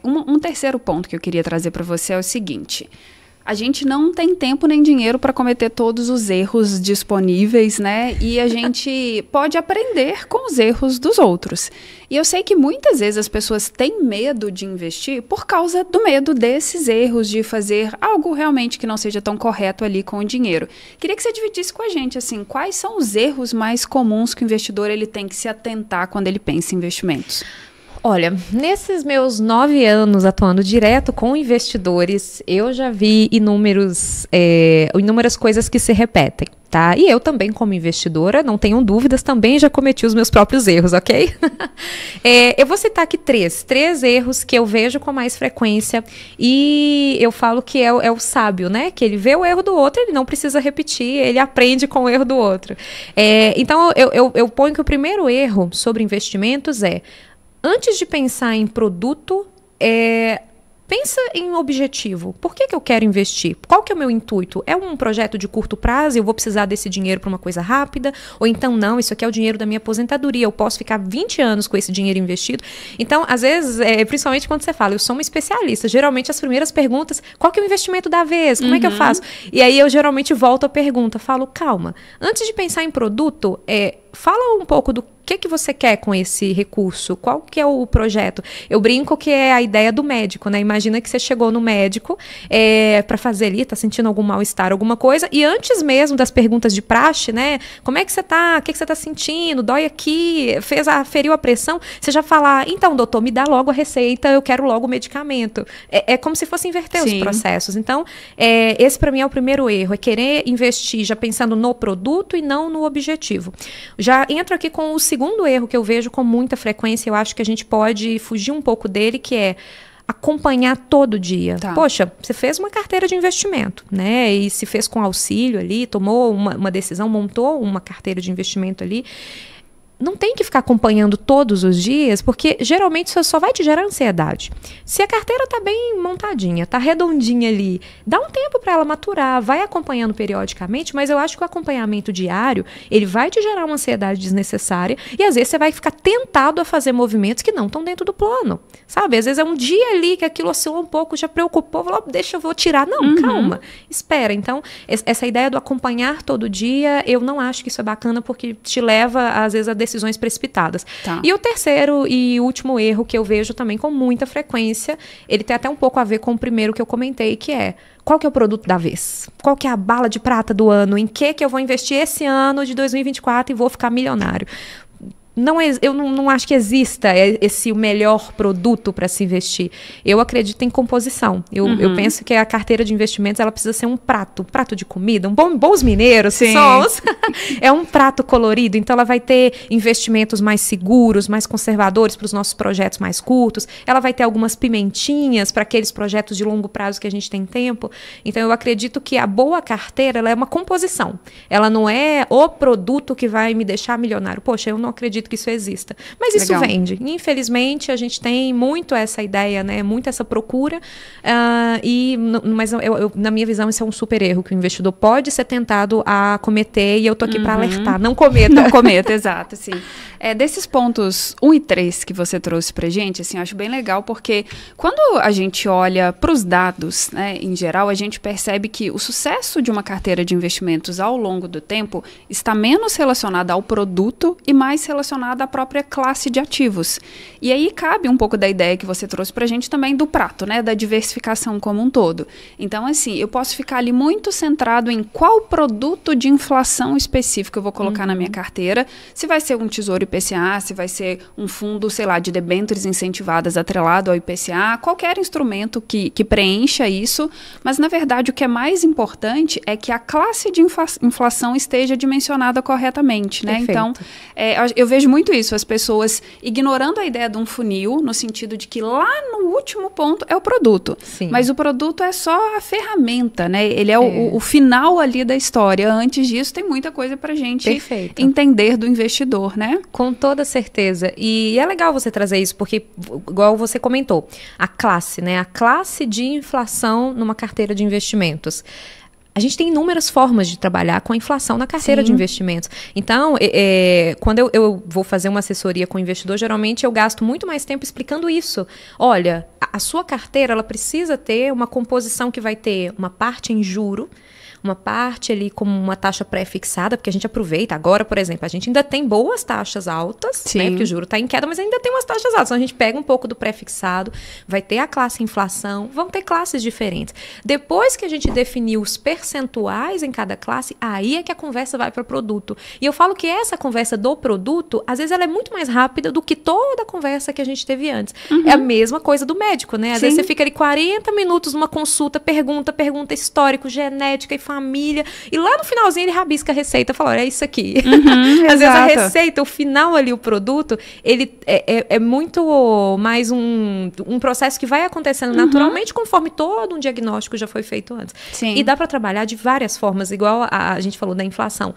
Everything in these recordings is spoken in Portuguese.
Um terceiro ponto que eu queria trazer para você é o seguinte: a gente não tem tempo nem dinheiro para cometer todos os erros disponíveis, né? E a gente pode aprender com os erros dos outros. E eu sei que muitas vezes as pessoas têm medo de investir por causa do medo desses erros, de fazer algo realmente que não seja tão correto ali com o dinheiro. Queria que você dividisse com a gente, assim, quais são os erros mais comuns que o investidor ele tem que se atentar quando ele pensa em investimentos? Olha, nesses meus 9 anos atuando direto com investidores, eu já vi inúmeras coisas que se repetem, tá? E eu também, como investidora, não tenho dúvidas, também já cometi os meus próprios erros, ok? Eu vou citar aqui três erros que eu vejo com mais frequência e eu falo que é o sábio, né? Que ele vê o erro do outro, ele não precisa repetir, ele aprende com o erro do outro. Então, eu ponho que o primeiro erro sobre investimentos antes de pensar em produto, pensa em objetivo. Por que eu quero investir? Qual que é o meu intuito? É um projeto de curto prazo, eu vou precisar desse dinheiro para uma coisa rápida? Ou então, não, isso aqui é o dinheiro da minha aposentadoria, eu posso ficar 20 anos com esse dinheiro investido? Então, às vezes, principalmente quando você fala, eu sou uma especialista, geralmente as primeiras perguntas, qual que é o investimento da vez? Como é que eu faço? E aí eu geralmente volto à pergunta, falo, calma, antes de pensar em produto, fala um pouco do que você quer com esse recurso, qual que é o projeto. Eu brinco que é a ideia do médico, né? Imagina que você chegou no médico para fazer ali, tá sentindo algum mal-estar, alguma coisa, e antes mesmo das perguntas de praxe, né? Como é que você tá? O que você tá sentindo? Dói aqui? Feriu a pressão? Você já fala, então, doutor, me dá logo a receita, eu quero logo o medicamento. É como se fosse inverter os processos. Então, esse para mim é o primeiro erro, é querer investir já pensando no produto e não no objetivo. Já entro aqui com o segundo erro que eu vejo com muita frequência, eu acho que a gente pode fugir um pouco dele, que é acompanhar todo dia. Tá. Poxa, você fez uma carteira de investimento, né? E se fez com auxílio ali, tomou uma decisão, montou uma carteira de investimento ali. Não tem que ficar acompanhando todos os dias, porque geralmente isso só vai te gerar ansiedade. Se a carteira tá bem montadinha, tá redondinha ali, dá um tempo para ela maturar, vai acompanhando periodicamente, mas eu acho que o acompanhamento diário, ele vai te gerar uma ansiedade desnecessária e às vezes você vai ficar tentado a fazer movimentos que não estão dentro do plano, sabe? Às vezes é um dia ali que aquilo oscilou um pouco, já preocupou, falou, deixa eu vou tirar. Não, calma, espera. Então, essa ideia do acompanhar todo dia, eu não acho que isso é bacana, porque te leva, às vezes, a decisões precipitadas. Tá. E o terceiro e último erro que eu vejo também com muita frequência, ele tem até um pouco a ver com o primeiro que eu comentei, que é, qual que é o produto da vez? Qual que é a bala de prata do ano? Em que eu vou investir esse ano de 2024 e vou ficar milionário? Eu não acho que exista o melhor produto para se investir. Eu acredito em composição. Eu penso que a carteira de investimentos ela precisa ser um prato de comida, bons mineiros que somos. É um prato colorido, então ela vai ter investimentos mais seguros, mais conservadores para os nossos projetos mais curtos. Ela vai ter algumas pimentinhas para aqueles projetos de longo prazo que a gente tem tempo. Então eu acredito que a boa carteira ela é uma composição. Ela não é o produto que vai me deixar milionário. Poxa, eu não acredito que isso exista. Mas isso vende. Infelizmente, a gente tem muito essa ideia, né? Muito essa procura. Mas na minha visão, isso é um super erro que o investidor pode ser tentado a cometer e eu tô aqui para alertar. Não cometa. Não cometa, exato, sim. Desses pontos 1 e 3 que você trouxe pra gente, assim, eu acho bem legal, porque quando a gente olha para os dados, né, em geral, a gente percebe que o sucesso de uma carteira de investimentos ao longo do tempo está menos relacionado ao produto e mais relacionado à própria classe de ativos. E aí cabe um pouco da ideia que você trouxe pra gente também do prato, né, da diversificação como um todo. Então, assim, eu posso ficar ali muito centrado em qual produto de inflação específico eu vou colocar na minha carteira, se vai ser um tesouro IPCA, se vai ser um fundo, sei lá, de debêntures incentivadas atrelado ao IPCA, qualquer instrumento que preencha isso, mas na verdade o que é mais importante é que a classe de inflação esteja dimensionada corretamente, né? Perfeito. Então, eu vejo muito isso, as pessoas ignorando a ideia de um funil, no sentido de que lá no último ponto é o produto, Sim. Mas o produto é só a ferramenta, né? Ele é o final ali da história. Antes disso tem muita coisa pra gente entender do investidor, né? Com toda certeza. E é legal você trazer isso, porque, igual você comentou, a classe, né? A classe de inflação numa carteira de investimentos. A gente tem inúmeras formas de trabalhar com a inflação na carteira de investimentos. Então, quando eu vou fazer uma assessoria com o investidor, geralmente eu gasto muito mais tempo explicando isso. Olha, a sua carteira ela precisa ter uma composição que vai ter uma parte em juro, uma parte ali como uma taxa pré-fixada, porque a gente aproveita. Agora, por exemplo, a gente ainda tem boas taxas altas, né? Porque o juro está em queda, mas ainda tem umas taxas altas. Então, a gente pega um pouco do pré-fixado, vai ter a classe inflação, vão ter classes diferentes. Depois que a gente definiu os percentuais em cada classe, aí é que a conversa vai para o produto. E eu falo que essa conversa do produto, às vezes ela é muito mais rápida do que toda a conversa que a gente teve antes. É a mesma coisa do médico, né? Às vezes você fica ali 40 minutos numa consulta, pergunta histórico, genética e família, e lá no finalzinho ele rabisca a receita e fala, olha, é isso aqui. Às vezes a receita, o final ali, o produto, ele é muito mais um processo que vai acontecendo naturalmente conforme todo um diagnóstico já foi feito antes. E dá para trabalhar de várias formas, igual a gente falou da inflação.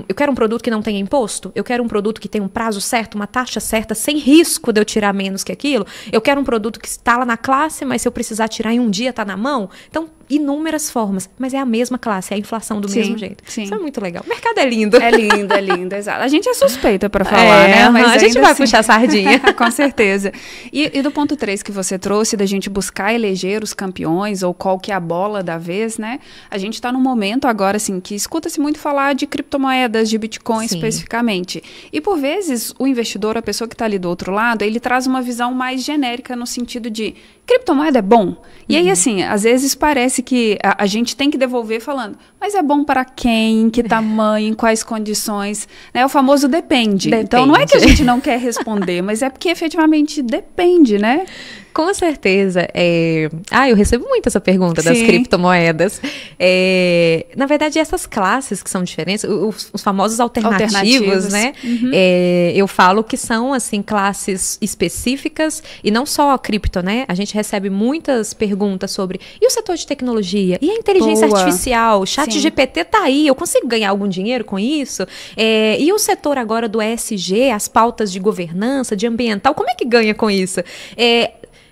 Eu quero um produto que não tenha imposto, eu quero um produto que tenha um prazo certo, uma taxa certa, sem risco de eu tirar menos que aquilo, eu quero um produto que está lá na classe, mas se eu precisar tirar em um dia, está na mão. Então, inúmeras formas, mas é a mesma classe, é a inflação do mesmo jeito. Isso é muito legal. O mercado é lindo. É lindo, exato. A gente é suspeita para falar, né? Mas a gente vai puxar a sardinha. Com certeza. E do ponto 3 que você trouxe, da gente buscar eleger os campeões, ou qual que é a bola da vez, né? A gente está num momento agora, assim, que escuta-se muito falar de criptomoedas, de Bitcoin especificamente. E por vezes, o investidor, a pessoa que está ali do outro lado, ele traz uma visão mais genérica no sentido de criptomoeda é bom. E aí, assim, às vezes parece que a gente tem que devolver falando, mas é bom para quem, em que tamanho, em quais condições, né? O famoso depende. Então, não é que a gente não quer responder, mas é porque efetivamente depende, né? Com certeza. Eu recebo muito essa pergunta das criptomoedas. Na verdade, essas classes que são diferentes, os famosos alternativos, né? Eu falo que são, assim, classes específicas e não só a cripto, né? A gente recebe muitas perguntas sobre, e o setor de tecnologia? E a inteligência artificial? O ChatGPT tá aí, eu consigo ganhar algum dinheiro com isso? E o setor agora do ESG, as pautas de governança, de ambiental, como é que ganha com isso?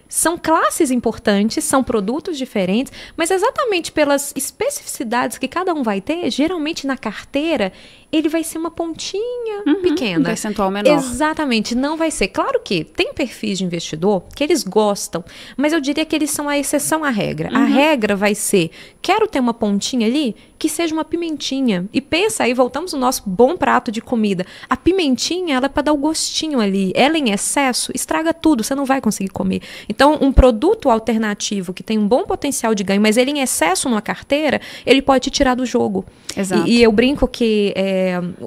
São classes importantes, são produtos diferentes, mas exatamente pelas especificidades que cada um vai ter, geralmente na carteira, ele vai ser uma pontinha pequena. Um percentual menor. Exatamente, não vai ser. Claro que tem perfis de investidor que eles gostam, mas eu diria que eles são a exceção à regra. A regra vai ser, quero ter uma pontinha ali, que seja uma pimentinha. E pensa aí, voltamos no nosso bom prato de comida. A pimentinha, ela é para dar o gostinho ali. Ela em excesso, estraga tudo, você não vai conseguir comer. Então, um produto alternativo que tem um bom potencial de ganho, mas ele em excesso numa carteira, ele pode te tirar do jogo. Exato. E eu brinco que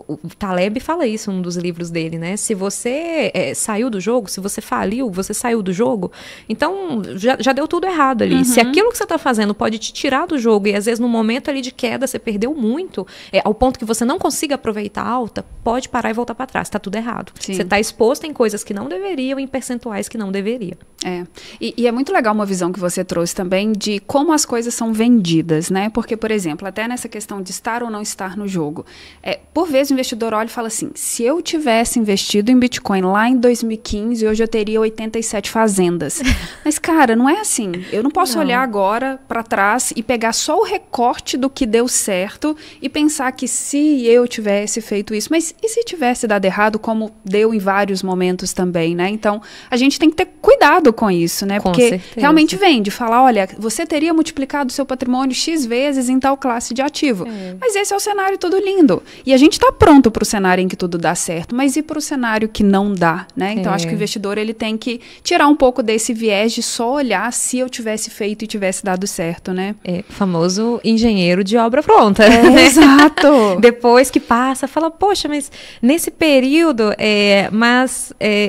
o Taleb fala isso em um dos livros dele, né? Se você saiu do jogo, se você faliu, você saiu do jogo, então já deu tudo errado ali. Se aquilo que você está fazendo pode te tirar do jogo e às vezes no momento ali de queda você perdeu muito, ao ponto que você não consiga aproveitar a alta, pode parar e voltar para trás. Está tudo errado. Você está exposto em coisas que não deveriam, em percentuais que não deveria. E é muito legal uma visão que você trouxe também de como as coisas são vendidas, né? Porque, por exemplo, até nessa questão de estar ou não estar no jogo, por vezes o investidor olha e fala assim, se eu tivesse investido em Bitcoin lá em 2015, hoje eu teria 87 fazendas. Mas, cara, não é assim. Eu não posso olhar agora para trás e pegar só o recorte do que deu certo e pensar que se eu tivesse feito isso, mas e se tivesse dado errado, como deu em vários momentos também, né? Então, a gente tem que ter cuidado com isso, né? Porque realmente vem de falar, olha, você teria multiplicado o seu patrimônio X vezes em tal classe de ativo. Mas esse é o cenário todo lindo. E a gente está pronto para o cenário em que tudo dá certo, mas e para o cenário que não dá, né? Então, acho que o investidor ele tem que tirar um pouco desse viés de só olhar se eu tivesse feito e tivesse dado certo, né? Famoso engenheiro de obra pronta. Exato! Depois que passa, fala, poxa, mas nesse período,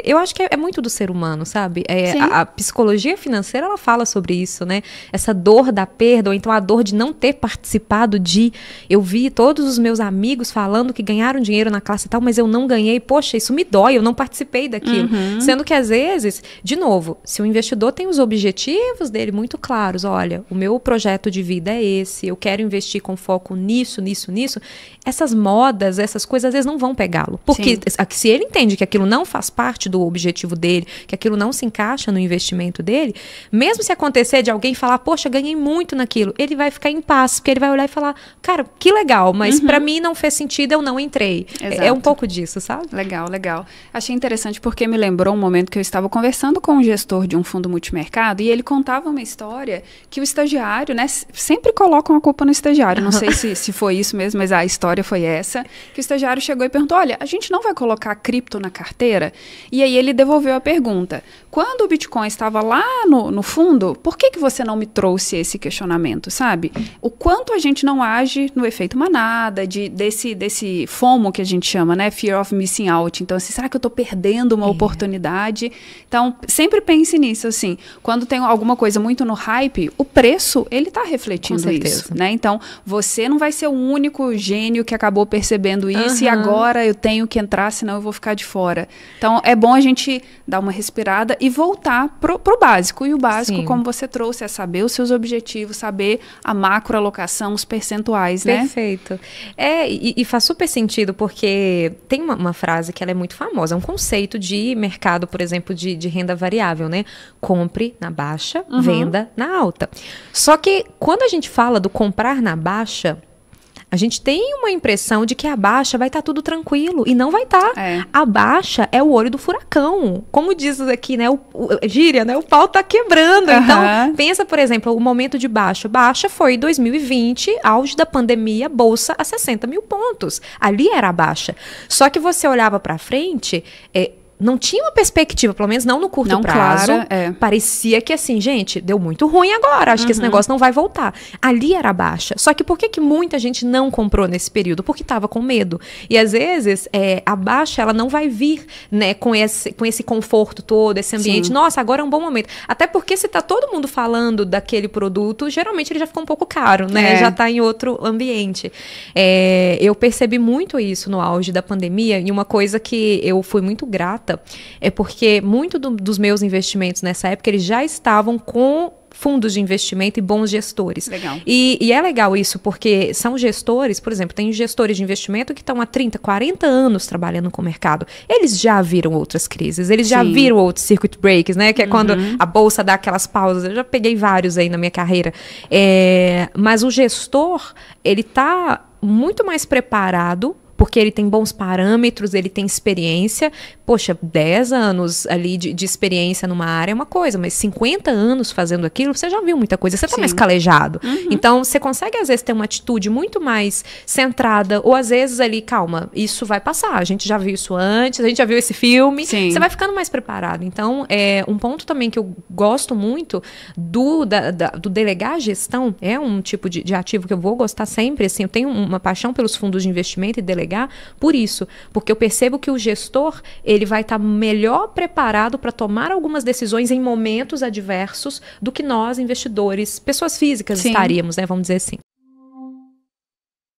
eu acho que é muito do ser humano, sabe? A psicologia financeira, ela fala sobre isso, né? Essa dor da perda, ou então a dor de não ter participado de... Eu vi todos os meus amigos falando que ganharam dinheiro na classe e tal, mas eu não ganhei. Poxa, isso me dói, eu não participei daquilo. Sendo que, às vezes, de novo, se o investidor tem os objetivos dele muito claros, olha, o meu projeto de vida é esse, eu quero investir com foco nisso, essas modas, essas coisas, às vezes não vão pegá-lo. Porque se ele entende que aquilo não faz parte do objetivo dele, que aquilo não se encaixa no investimento dele, mesmo se acontecer de alguém falar, poxa, ganhei muito naquilo, ele vai ficar em paz, porque ele vai olhar e falar, cara, que legal, mas pra mim não fez sentido, eu não entrei. É um pouco disso, sabe? Legal, legal. Achei interessante porque me lembrou um momento que eu estava conversando com um gestor de um fundo multimercado e ele contava uma história que o estagiário, né, sempre colocam a culpa no estagiário, não sei se foi isso mesmo, mas a história foi essa, que o estagiário chegou e perguntou, olha, a gente não vai colocar cripto na carteira? E aí ele devolveu a pergunta, quando o Bitcoin estava lá no fundo, por que você não me trouxe esse questionamento, sabe? O quanto a gente não age no efeito manada, desse FOMO que a gente chama, né? Fear of missing out. Então, assim, será que eu estou perdendo uma oportunidade? Então, sempre pense nisso, assim. Quando tem alguma coisa muito no hype, o preço, ele está refletindo isso, né? Então, você não vai ser o único gênio que acabou percebendo isso e agora eu tenho que entrar, senão eu vou ficar de fora. Então, é bom a gente dar uma respirada e voltar pro básico. E o básico, como você trouxe, é saber os seus objetivos, saber a macroalocação, os percentuais, né? Perfeito. E faz super sentido, porque tem uma frase que ela é muito famosa, é um conceito de mercado, por exemplo, de renda variável, né? Compre na baixa, venda na alta. Só que quando a gente fala do comprar na baixa, a gente tem uma impressão de que a baixa vai estar tudo tranquilo, e não vai estar. A baixa é o olho do furacão. Como diz aqui, né? Gíria, né? O pau tá quebrando. Então, pensa, por exemplo, o momento de baixa. Baixa foi 2020, auge da pandemia, bolsa a 60 mil pontos. Ali era a baixa. Só que você olhava para frente... não tinha uma perspectiva, pelo menos não no curto prazo. Parecia que assim, gente, deu muito ruim agora, acho que esse negócio não vai voltar. Ali era baixa. Só que por que muita gente não comprou nesse período? Porque estava com medo. E às vezes, a baixa, ela não vai vir, né, com esse conforto todo, esse ambiente. Nossa, agora é um bom momento. Até porque se tá todo mundo falando daquele produto, geralmente ele já ficou um pouco caro, né? Já tá em outro ambiente. Eu percebi muito isso no auge da pandemia, e uma coisa que eu fui muito grata é porque muito dos meus investimentos nessa época, eles já estavam com fundos de investimento e bons gestores. Legal. E é legal isso, porque são gestores, por exemplo, tem gestores de investimento que estão há 30, 40 anos trabalhando com o mercado. Eles já viram outras crises, eles já viram outros circuit breaks, né? Que é quando a bolsa dá aquelas pausas. Eu já peguei vários aí na minha carreira. Mas o gestor, ele está muito mais preparado, porque ele tem bons parâmetros, ele tem experiência. Poxa, 10 anos ali de experiência numa área é uma coisa, mas 50 anos fazendo aquilo, você já viu muita coisa, você tá mais calejado. Então, você consegue, às vezes, ter uma atitude muito mais centrada, ou às vezes ali, calma, isso vai passar, a gente já viu isso antes, a gente já viu esse filme, você vai ficando mais preparado. Então, um ponto também que eu gosto muito do delegar a gestão, é um tipo de ativo que eu vou gostar sempre, assim, eu tenho uma paixão pelos fundos de investimento e delegar por isso, porque eu percebo que o gestor, ele vai estar melhor preparado para tomar algumas decisões em momentos adversos do que nós, investidores, pessoas físicas, estaríamos, né? Vamos dizer assim.